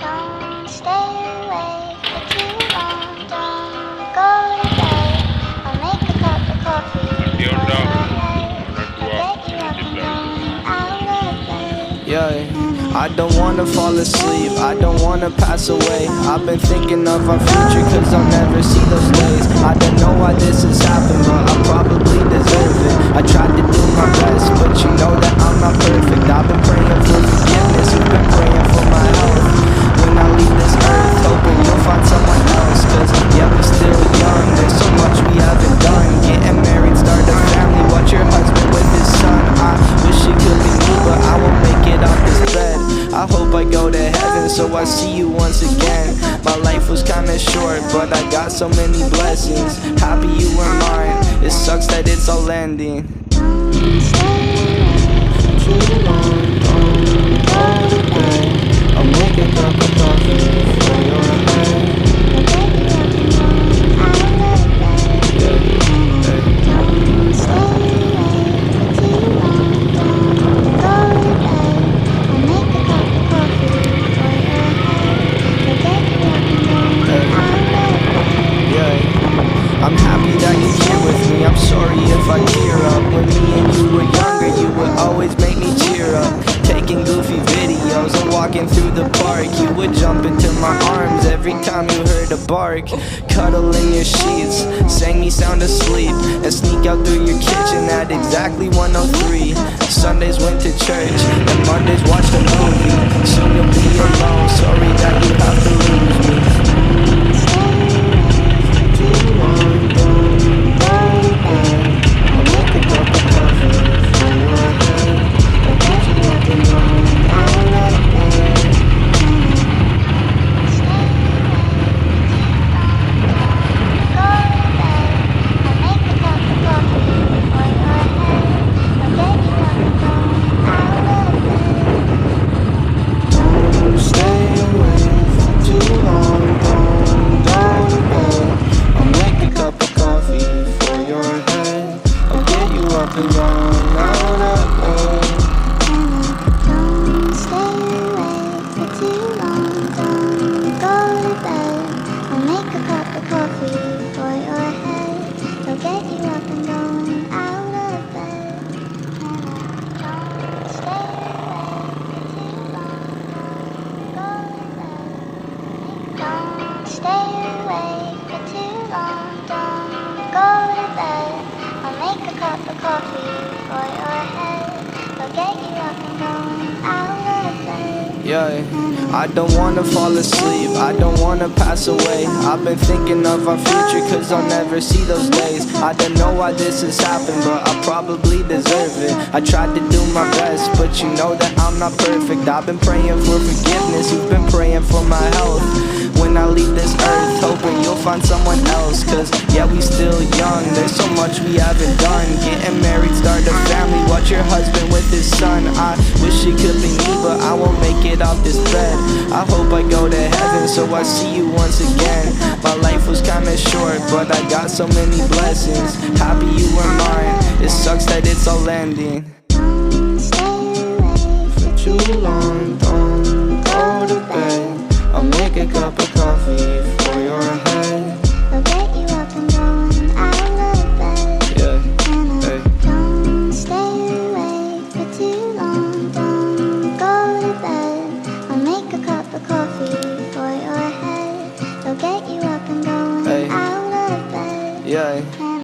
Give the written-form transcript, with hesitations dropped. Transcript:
Don't stay awake for too long. Don't go to bed. I'll make a cup of coffee for your head. I'll get you up and going out of bed. Yeah, I don't wanna fall asleep, I don't wanna pass away. I've been thinking of our future cause I'll never see those days. I don't know why this has happened, but I probably deserve it. I tried to do my best, but you know that I'm not perfect. I've been praying for forgiveness, you've been praying for my health. When I leave this earth, hoping you'll find someone else. Cause yeah, we're still young, there's so much we haven't done. Getting married, start a family, watch your husband with his son. I wish it could be me, but I won't make it off this bed. I hope I go to heaven so I see you once again. My life was kinda short, but I got so many blessings. Happy you were mine, it sucks that it's all ending. Don't stay awake for too long. Don't go to bed. I'll make a cup of coffee for your head. I'll get you up and going out of bed. Don't stay awake for too long. Don't go to bed. I'll make a cup of coffee for your head. I'll get you up and going out of bed. Yeah, I'm happy that you're here with me. I'm sorry if I tear up. When me and you were younger, you would always make me cheer up. Taking goofy videos and walking through the park. You would jump into my arms every time you heard a bark. Cuddle in your sheets, sang me sound asleep, and sneak out through your kitchen at exactly 1:03. Sundays went to church, and Mondays watched a movie. Soon you'll be alone, sorry that you have to lose me. Too long, don't go to bed. I'll make a cup of coffee for your head. I'll get you up and going out of bed. Stay awake for too long. Go to bed. I'll make a cup of coffee for your head. I'll get you up and going out of bed. Don't stay awake for too long, don't go to bed. I'll make a cup of coffee for your head. I'll get you up and going out of bed. Don't stay awake for too long. Don't go to bed. I'll make a cup of coffee for your head. I'll get you up and going out of bed. Don't stay awake for too long. Go to bed. Don't stay awake for too long. Don't go to bed. I'll make a cup of coffee for your head. I'll get you up and going out of bed. Yeah, I don't wanna fall asleep, I don't wanna pass away. I've been thinking of our future cause I'll never see those days. I don't know why this has happened, but I probably deserve it. I tried to do my best, but you know that I'm not perfect. I've been praying for forgiveness, you've been praying for my health. When I leave this earth, hoping you'll find someone else. Cause yeah, we still young, there's so much we haven't done. Getting married, start a family, watch your husband with his son. I wish it could be me, but I won't make it off this bed. I hope I go to heaven so I see you once again. My life was kinda short, but I got so many blessings. Happy you were mine, it sucks that it's all ending. Don't stay awake For too long, don't go to bed. I'll make a cup of coffee for your head. I'll get you up and going out of bed. Yeah, hey. Don't stay awake for too long. Don't go to bed. I'll make a cup of coffee for your head. I'll get you up and going Hey. out of bed. Yeah.